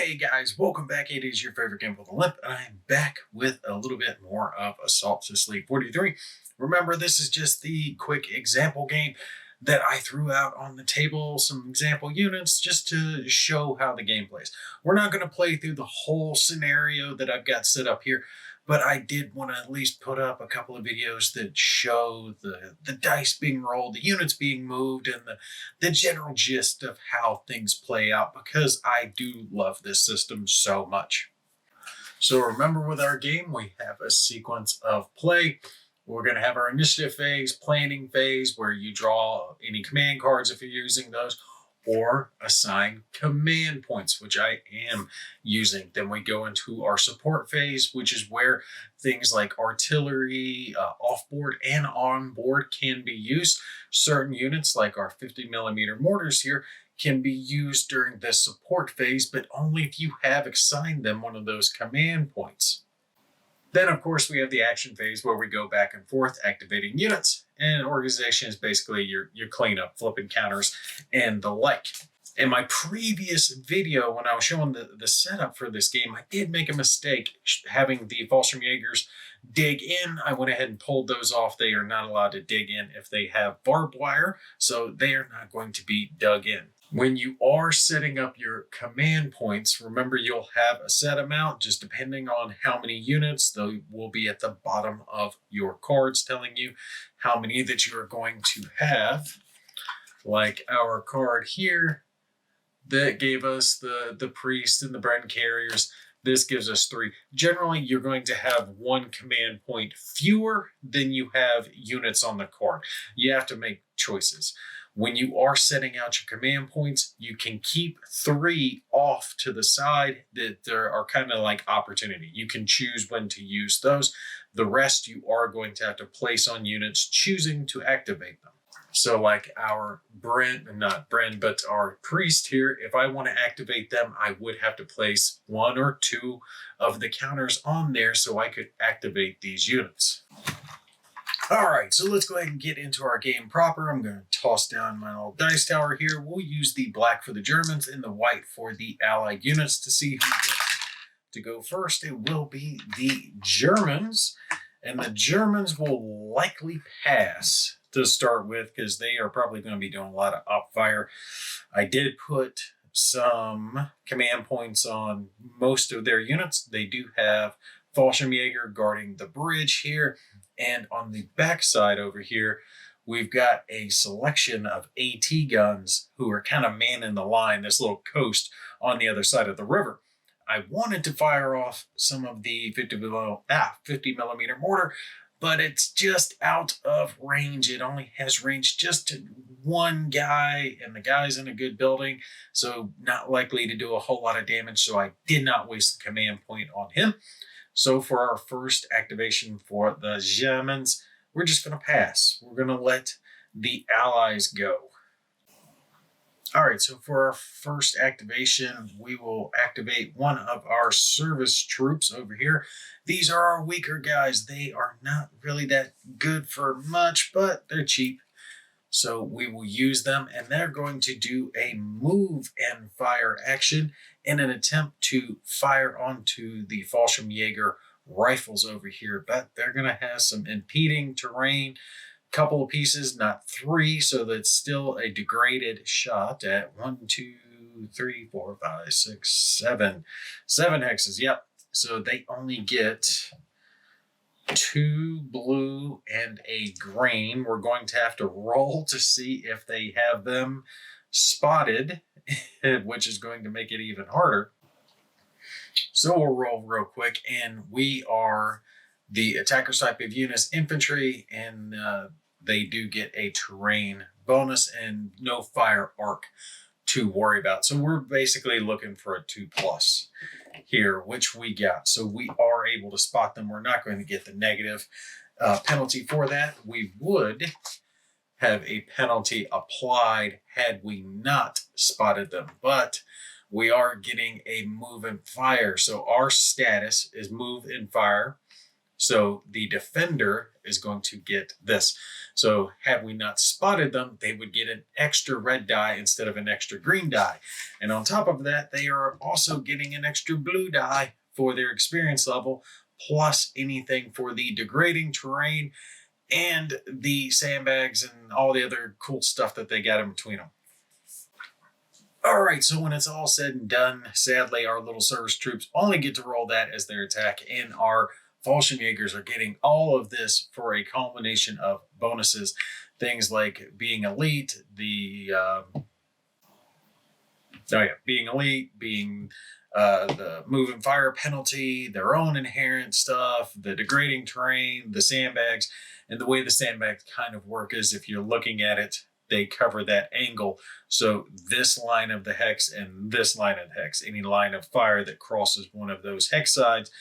Hey guys, welcome back. It is your favorite game with a limp, and I'm back with a little bit more of Assault Sicily 43. Remember, this is just the quick example game that I threw out on the table, some example units just to show how the game plays. We're not going to play through the whole scenario that I've got set up here, but I did want to at least put up a couple of videos that show the dice being rolled, the units being moved, and the general gist of how things play out, because I do love this system so much. So remember, with our game, we have a sequence of play. We're going to have our initiative phase, planning phase, where you draw any command cards if you're using those, or assign command points, which I am using. Then we go into our support phase, which is where things like artillery, off-board and on-board can be used. Certain units, like our 50mm mortars here, can be used during this support phase, but only if you have assigned them one of those command points. Then, of course, we have the action phase where we go back and forth activating units, and organization is basically your cleanup, flipping counters, and the like. In my previous video, when I was showing the setup for this game, I did make a mistake having the Fallschirmjägers dig in. I went ahead and pulled those off. They are not allowed to dig in if they have barbed wire, so they are not going to be dug in. When you are setting up your command points, remember you'll have a set amount, just depending on how many units. They will be at the bottom of your cards telling you how many that you are going to have. Like our card here that gave us the priest and the Bren carriers. This gives us 3. Generally, you're going to have 1 command point fewer than you have units on the card. You have to make choices. When you are setting out your command points, you can keep 3 off to the side that there are kind of like opportunity. You can choose when to use those. The rest you are going to have to place on units choosing to activate them. So like our not Bren, but our priest here, if I want to activate them, I would have to place 1 or 2 of the counters on there so I could activate these units. All right, so let's go ahead and get into our game proper. I'm going to toss down my little dice tower here. We'll use the black for the Germans and the white for the Allied units to see who gets to go first. It will be the Germans, and the Germans will likely pass to start with because they are probably going to be doing a lot of op fire. I did put some command points on most of their units. They do have Fallschirmjäger guarding the bridge here. And on the back side over here, we've got a selection of AT guns who are kind of manning the line, this little coast on the other side of the river. I wanted to fire off some of the 50mm mortar, but it's just out of range. It only has range just to 1 guy, and the guy's in a good building, so not likely to do a whole lot of damage, so I did not waste the command point on him. So for our first activation for the Germans, we're just going to pass. We're going to let the Allies go. All right, so for our first activation, we will activate one of our service troops over here. These are our weaker guys. They are not really that good for much, but they're cheap. So we will use them, and they're going to do a move and fire action in an attempt to fire onto the Fallschirmjäger rifles over here. But they're going to have some impeding terrain, couple of pieces, not 3, so that's still a degraded shot at 1, 2, 3, 4, 5, 6, 7. 7 hexes, yep. So they only get 2 blue and a green. We're going to have to roll to see if they have them spotted, which is going to make it even harder. So we'll roll real quick, and we are the attacker's type of units, infantry, and they do get a terrain bonus and no fire arc to worry about. So we're basically looking for a 2+ here, which we got. So we are able to spot them. We're not going to get the negative penalty for that. We would have a penalty applied had we not spotted them, but we are getting a move and fire. So our status is move and fire. So the defender is going to get this. So had we not spotted them, they would get an extra red die instead of an extra green die. And on top of that, they are also getting an extra blue die for their experience level, plus anything for the degrading terrain and the sandbags and all the other cool stuff that they got in between them. All right, so when it's all said and done, sadly, our little service troops only get to roll that as their attack, and our Fallschirmjägers are getting all of this for a combination of bonuses. Things like being elite, being the move and fire penalty, their own inherent stuff, the degrading terrain, the sandbags. And the way the sandbags kind of work is if you're looking at it, they cover that angle. So this line of the hex and this line of the hex, any line of fire that crosses one of those hex sides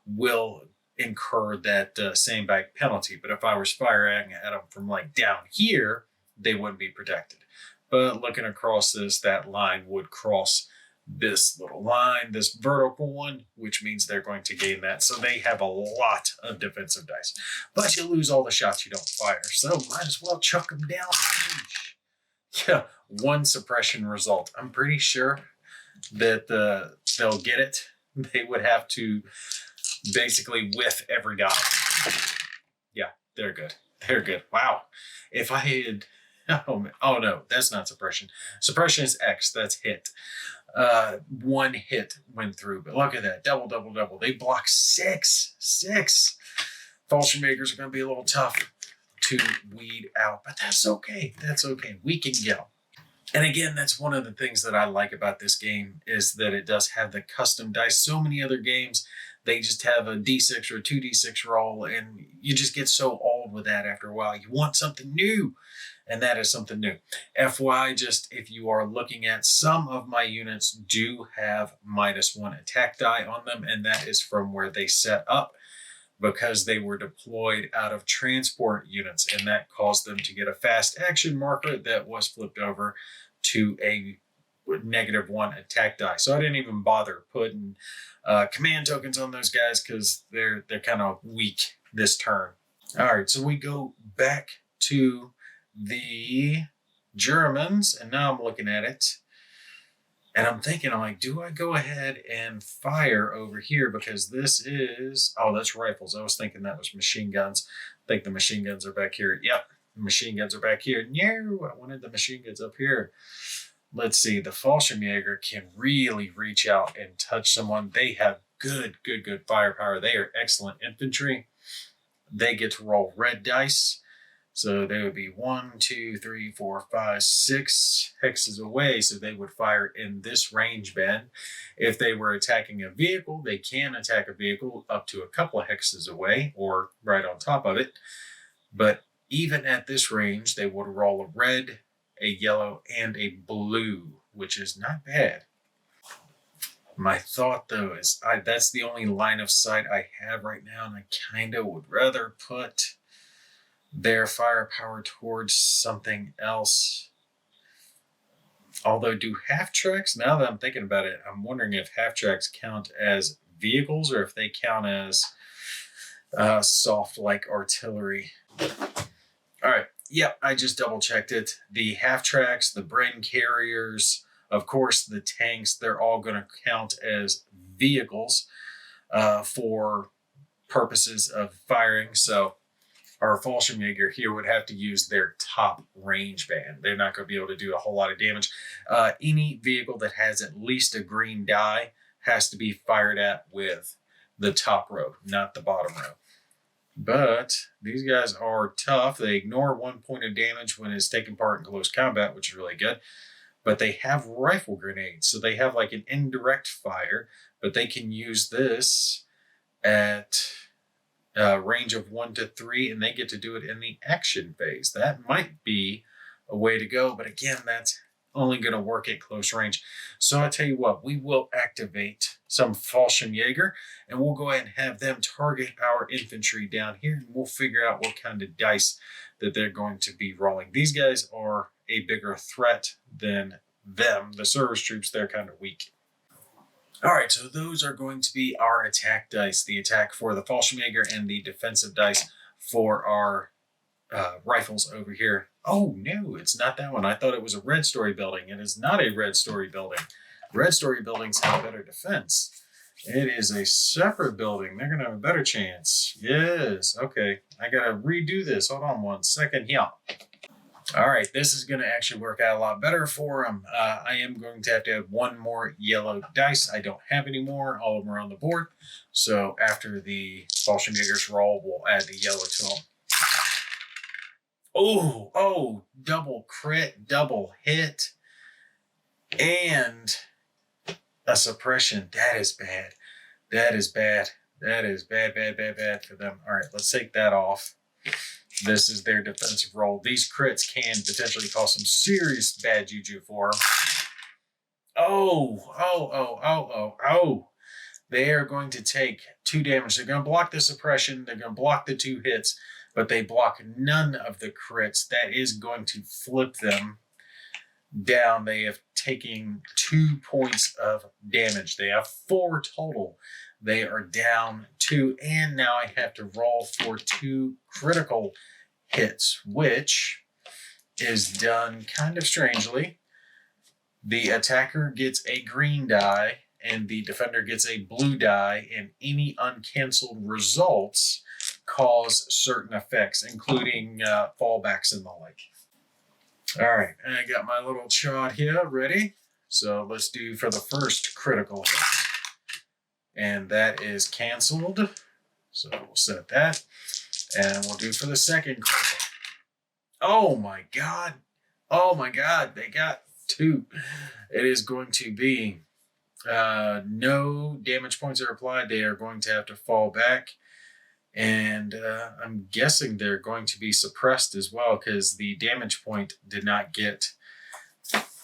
will incur that sandbag penalty. But if I was firing at them from like down here, they wouldn't be protected. But looking across this, that line would cross this little line, this vertical one, which means they're going to gain that. So they have a lot of defensive dice. But you lose all the shots you don't fire. So might as well chuck them down. Yeah, one suppression result. I'm pretty sure that they'll get it. They would have to basically whiff every die. Yeah, they're good. They're good. Wow. If I had... Oh no, that's not suppression. Suppression is X. That's hit. One hit went through, but look at that. Double, double, double. They block six. Fallschirmjägers are going to be a little tough to weed out, but that's okay. That's okay. We can get them. And again, that's one of the things that I like about this game is that it does have the custom dice. So many other games, they just have a D6 or a 2D6 roll, and you just get so old with that after a while. You want something new, and that is something new. FY, just if you are looking at, some of my units do have -1 attack die on them, and that is from where they set up because they were deployed out of transport units, and that caused them to get a fast action marker that was flipped over to a -1 attack die. So I didn't even bother putting command tokens on those guys because they're kind of weak this turn. All right, so we go back to the Germans, and now I'm looking at it, and I'm thinking, I'm like, do I go ahead and fire over here? Because this is, oh, that's rifles. I was thinking that was machine guns. I think the machine guns are back here. Yep, the machine guns are back here. No, I wanted the machine guns up here. Let's see, the Fallschirmjäger can really reach out and touch someone. They have good firepower. They are excellent infantry. They get to roll red dice. So they would be 1, 2, 3, 4, 5, 6 hexes away. So they would fire in this range band. If they were attacking a vehicle, they can attack a vehicle up to a couple of hexes away or right on top of it. But even at this range, they would roll a red, a yellow, and a blue, which is not bad. My thought, though, is that's the only line of sight I have right now, and I kind of would rather put their firepower towards something else. Although, do half-tracks, now that I'm thinking about it, I'm wondering if half-tracks count as vehicles or if they count as soft like artillery. All right. Yep, I just double-checked it. The half-tracks, the Bren carriers, of course, the tanks, they're all going to count as vehicles for purposes of firing. So our Fallschirmjäger here would have to use their top range band. They're not going to be able to do a whole lot of damage. Any vehicle that has at least a green die has to be fired at with the top row, not the bottom row. But these guys are tough. They ignore 1 point of damage when it's taking part in close combat, which is really good. But they have rifle grenades, so they have like an indirect fire, but they can use this at range of 1 to 3, and they get to do it in the action phase. That might be a way to go, but again, that's only going to work at close range. So I tell you what, we will activate some Fallschirmjäger, and we'll go ahead and have them target our infantry down here, and we'll figure out what kind of dice that they're going to be rolling. These guys are a bigger threat than them. The service troops, they're kind of weak. All right, so those are going to be our attack dice. The attack for the Fallschirmjäger and the defensive dice for our rifles over here. Oh, no, it's not that one. I thought it was a red story building. It is not a red story building. Red story buildings have better defense. It is a separate building. They're going to have a better chance. Yes. Okay. I got to redo this. Hold on 1 second here. All right. This is going to actually work out a lot better for them. I am going to have one more yellow dice. I don't have any more. All of them are on the board. So after the Fallschirmjäger's roll, we'll add the yellow to them. Oh, double crit, double hit, and a suppression. That is bad. That is bad. That is bad for them. All right, let's take that off. This is their defensive roll. These crits can potentially cause some serious bad juju for them. Oh. They are going to take 2 damage. They're going to block the suppression. They're going to block the 2 hits, but they block none of the crits. That is going to flip them down. They have taken 2 points of damage. They have 4 total. They are down 2, and now I have to roll for 2 critical hits, which is done kind of strangely. The attacker gets a green die, and the defender gets a blue die, and any uncanceled results cause certain effects, including fallbacks and the like. All right, I got my little chart here ready. So let's do for the first critical hit. And that is canceled. So we'll set that. And we'll do for the second critical. Oh my God. Oh my God, they got 2. It is going to be no damage points are applied. They are going to have to fall back. And I'm guessing they're going to be suppressed as well because the damage point did not get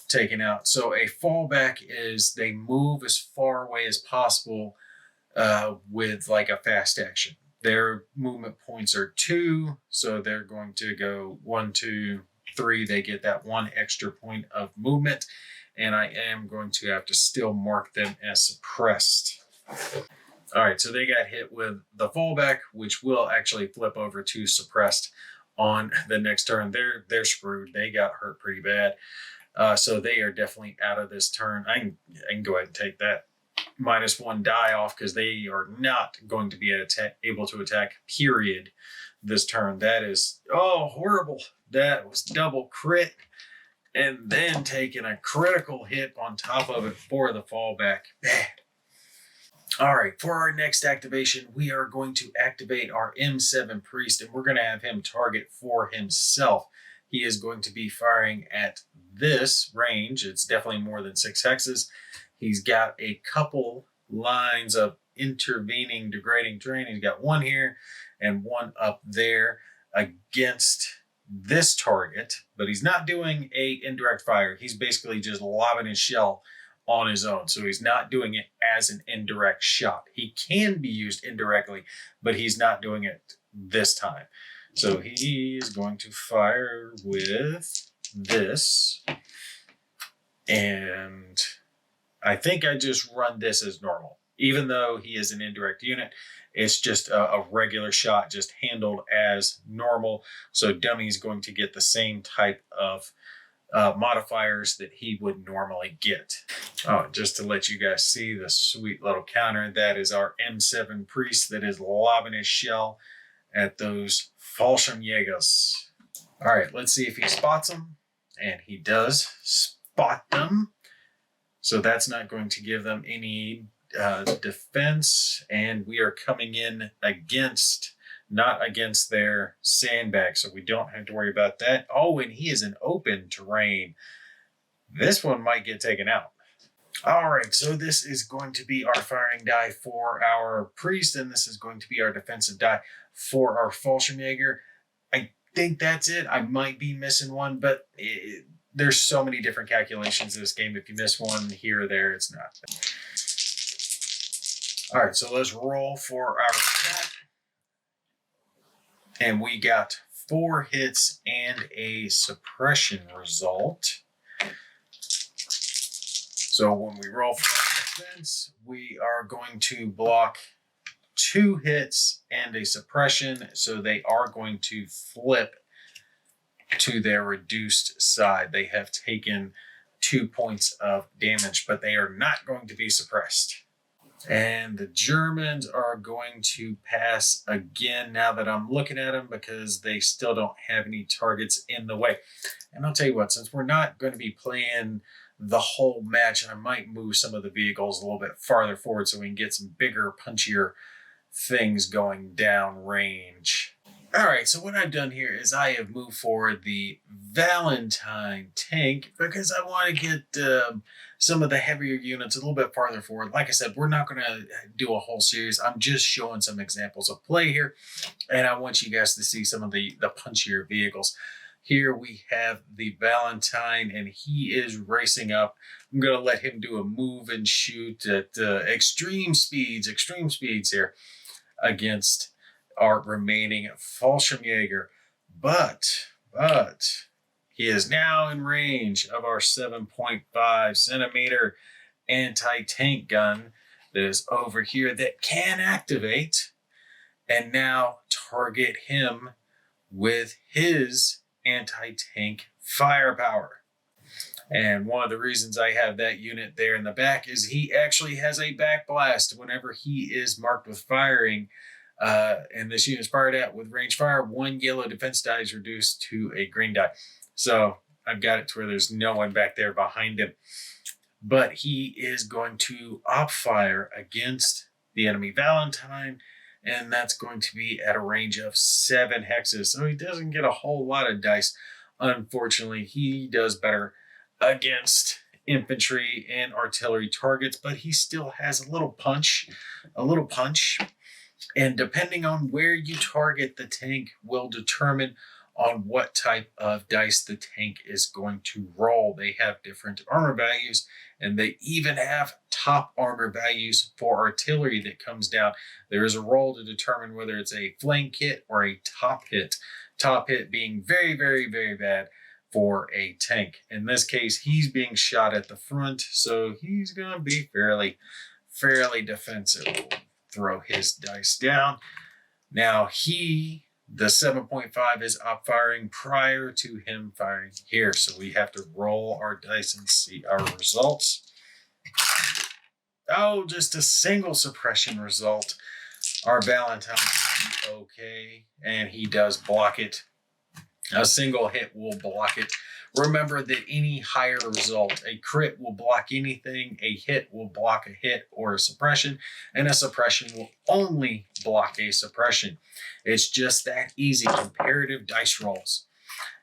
taken out. So a fallback is they move as far away as possible with like a fast action. Their movement points are 2, so they're going to go 1, 2, 3. They get that 1 extra point of movement, and I am going to have to still mark them as suppressed. All right, so they got hit with the fallback, which will actually flip over to suppressed on the next turn. They're screwed. They got hurt pretty bad. So they are definitely out of this turn. I can go ahead and take that -1 die off because they are not going to be able to attack, period, this turn. That is, horrible. That was double crit and then taking a critical hit on top of it for the fallback. Bad. All right, for our next activation, we are going to activate our M7 Priest, and we're going to have him target for himself. He is going to be firing at this range. It's definitely more than 6 hexes. He's got a couple lines of intervening degrading terrain. He's got 1 here and 1 up there against this target, but he's not doing a indirect fire. He's basically just lobbing his shell on his own. So he's not doing it as an indirect shot. He can be used indirectly, but he's not doing it this time. So he is going to fire with this. And I think I just run this as normal. Even though he is an indirect unit, it's just a regular shot, just handled as normal. So Dummy's going to get the same type of modifiers that he would normally get. Oh, just to let you guys see the sweet little counter, that is our M7 Priest that is lobbing his shell at those Fallschirmjägers. All right, let's see if he spots them. And he does spot them. So that's not going to give them any defense. And we are coming in against, not against their sandbag. So we don't have to worry about that. Oh, and he is in open terrain. This one might get taken out. All right, so this is going to be our firing die for our priest, and this is going to be our defensive die for our Fallschirmjäger. I think that's it. I might be missing one, but there's so many different calculations in this game. If you miss one here or there, it's not. All right, so let's roll for our attack. And we got 4 hits and a suppression result. So when we roll for defense, we are going to block 2 hits and a suppression, so they are going to flip to their reduced side. They have taken 2 points of damage, but they are not going to be suppressed. And the Germans are going to pass again now that I'm looking at them, because they still don't have any targets in the way. And I'll tell you what, since we're not going to be playing the whole match, I might move some of the vehicles a little bit farther forward so we can get some bigger, punchier things going down range. All right, so what I've done here is I have moved forward the Valentine tank because I want to get some of the heavier units a little bit farther forward. Like I said, we're not going to do a whole series. I'm just showing some examples of play here, and I want you guys to see some of the punchier vehicles. Here we have the Valentine, and he is racing up. I'm going to let him do a move and shoot at extreme speeds here against our remaining Fallschirmjäger. But he is now in range of our 7.5 centimeter anti-tank gun that is over here that can activate and now target him with his anti-tank firepower. And one of the reasons I have that unit there in the back is he actually has a back blast whenever he is marked with firing. And this unit is fired at with range fire. 1 yellow defense die is reduced to a green die. So I've got it to where there's no one back there behind him. But he is going to op fire against the enemy Valentine, and that's going to be at a range of 7 hexes. So he doesn't get a whole lot of dice. Unfortunately, he does better against infantry and artillery targets, but he still has a little punch. And depending on where you target the tank will determine on what type of dice the tank is going to roll. They have different armor values, and they even have top armor values for artillery that comes down. There is a roll to determine whether it's a flank hit or a top hit. Top hit being very, very, very bad for a tank. In this case, he's being shot at the front, so he's going to be fairly defensive. We'll throw his dice down. Now the 7.5 is up firing prior to him firing here. So we have to roll our dice and see our results. Oh, just a single suppression result. Our Valentine is okay, and he does block it. A single hit will block it. Remember that any higher result, a crit will block anything, a hit will block a hit or a suppression, and a suppression will only block a suppression. It's just that easy. Comparative dice rolls.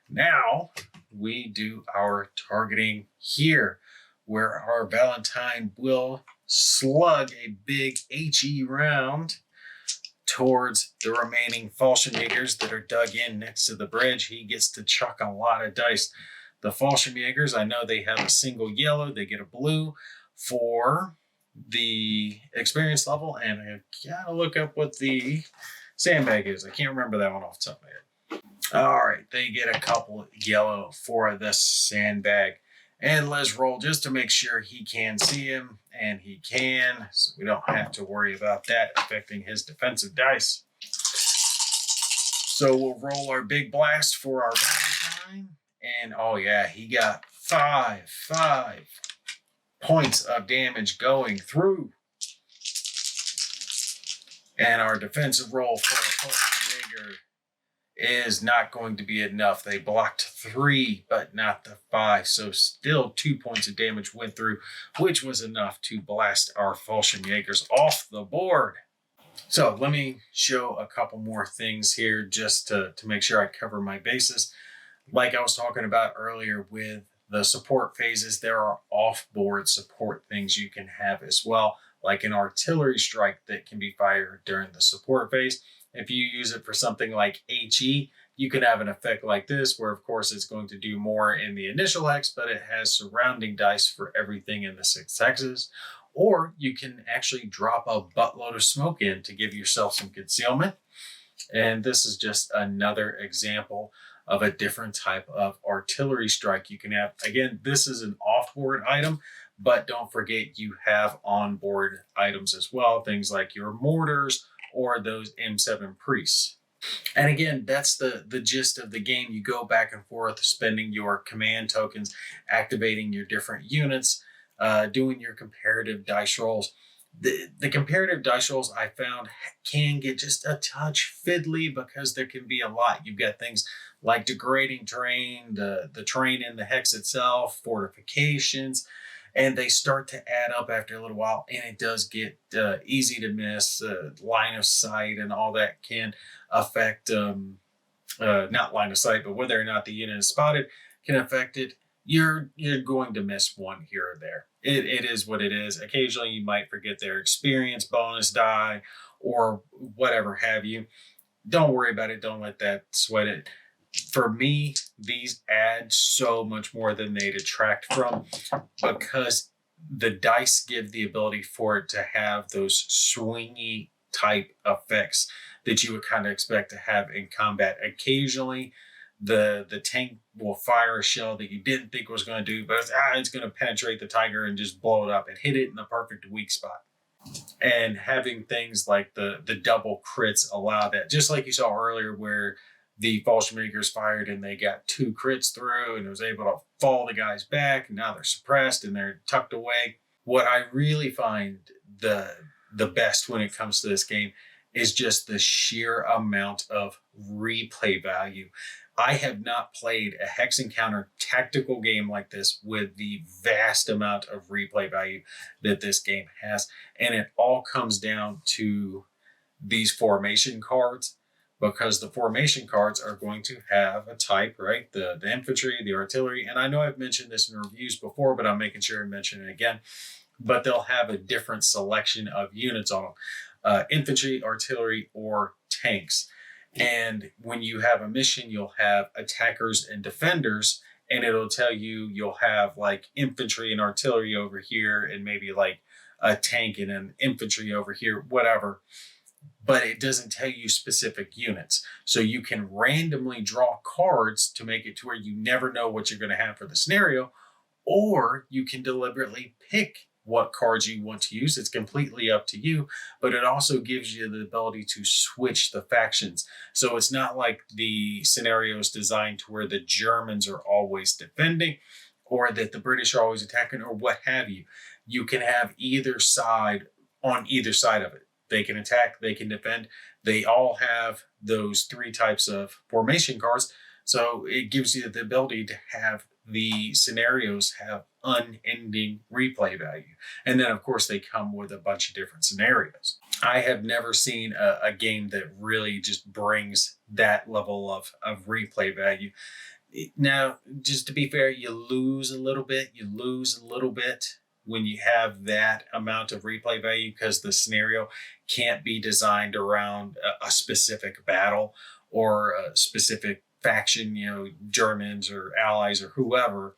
Now we do our targeting here, where our Valentine will slug a big HE round towards the remaining Fallschirmjägers that are dug in next to the bridge. He gets to chuck a lot of dice. The Fallschirmjägers, I know they have a single yellow. They get a blue for the experience level, and I gotta look up what the sandbag is. I can't remember that one off the top of my head. All right, they get a couple yellow for the sandbag. And let's roll just to make sure he can see him, and he can, so we don't have to worry about that affecting his defensive dice. So we'll roll our big blast for our Valentine, and oh yeah, he got 5 points of damage going through. And our defensive roll for a Fallschirmjäger is not going to be enough. They blocked 3, but not the 5. So still 2 points of damage went through, which was enough to blast our Fallschirmjägers off the board. So let me show a couple more things here just to make sure I cover my bases. Like I was talking about earlier with the support phases, there are off-board support things you can have as well, like an artillery strike that can be fired during the support phase. If you use it for something like HE, you can have an effect like this, where of course it's going to do more in the initial hex, but it has surrounding dice for everything in the 6 hexes. Or you can actually drop a buttload of smoke in to give yourself some concealment. And this is just another example of a different type of artillery strike you can have. Again, this is an off-board item, but don't forget you have on-board items as well, things like your mortars or those M7 priests. And again, that's the gist of the game. You go back and forth, spending your command tokens, activating your different units, doing your comparative dice rolls. The comparative dice rolls I found can get just a touch fiddly because there can be a lot. You've got things like degrading terrain, the terrain in the hex itself, fortifications, and they start to add up after a little while, and it does get easy to miss. Line of sight and all that can affect, not line of sight, but whether or not the unit is spotted can affect it. You're going to miss one here or there. It is what it is. Occasionally you might forget their experience bonus die or whatever have you. Don't worry about it. Don't let that sweat it. For me, these add so much more than they detract from, because the dice give the ability for it to have those swingy type effects that you would kind of expect to have in combat. Occasionally, the tank will fire a shell that you didn't think was going to do, but it's going to penetrate the tiger and just blow it up and hit it in the perfect weak spot. And having things like the double crits allow that, just like you saw earlier where the Fallschirmjägers fired and they got 2 crits through and it was able to fall the guys back, and now they're suppressed and they're tucked away. What I really find the best when it comes to this game is just the sheer amount of replay value. I have not played a Hex Encounter tactical game like this with the vast amount of replay value that this game has. And it all comes down to these formation cards, because the formation cards are going to have a type, right? The infantry, the artillery. And I know I've mentioned this in reviews before, but I'm making sure I mention it again. But they'll have a different selection of units on them. Infantry, artillery, or tanks. And when you have a mission, you'll have attackers and defenders, and it'll tell you you'll have like infantry and artillery over here, and maybe like a tank and an infantry over here, whatever. But it doesn't tell you specific units. So you can randomly draw cards to make it to where you never know what you're going to have for the scenario, or you can deliberately pick what cards you want to use. It's completely up to you, but it also gives you the ability to switch the factions. So it's not like the scenario is designed to where the Germans are always defending or that the British are always attacking or what have you. You can have either side on either side of it. They can attack, they can defend. They all have those 3 types of formation cards. So it gives you the ability to have the scenarios have unending replay value. And then, of course, they come with a bunch of different scenarios. I have never seen a game that really just brings that level of replay value. Now, just to be fair, you lose a little bit when you have that amount of replay value, because the scenario can't be designed around a specific battle or a specific faction, Germans or allies or whoever.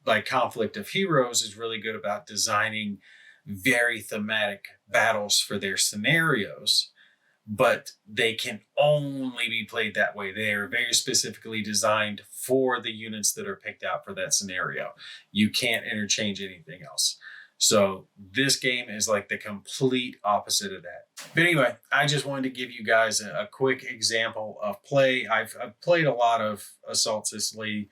Like Conflict of Heroes is really good about designing very thematic battles for their scenarios, but they can only be played that way. They are very specifically designed for the units that are picked out for that scenario. You can't interchange anything else. So this game is like the complete opposite of that. But anyway, I just wanted to give you guys a quick example of play. I've played a lot of Assault Sicily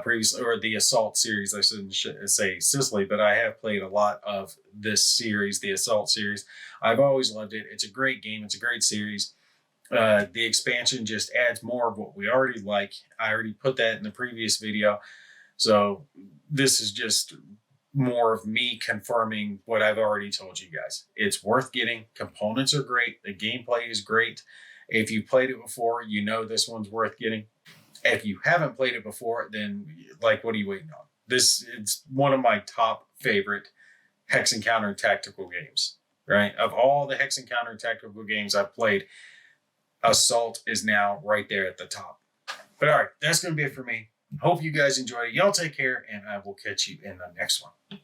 previously, or the Assault series. I shouldn't say Sicily, but I have played a lot of this series, the Assault series. I've always loved it. It's a great game. It's a great series. The expansion just adds more of what we already like. I already put that in the previous video. So this is just more of me confirming what I've already told you guys. It's worth getting. Components are great. The gameplay is great. If you played it before, you know this one's worth getting. If you haven't played it before, then like, what are you waiting on? It's one of my top favorite Hex Encounter tactical games, right? Of all the Hex Encounter tactical games I've played, Assault is now right there at the top. But all right, that's going to be it for me. Hope you guys enjoyed it. Y'all take care, and I will catch you in the next one.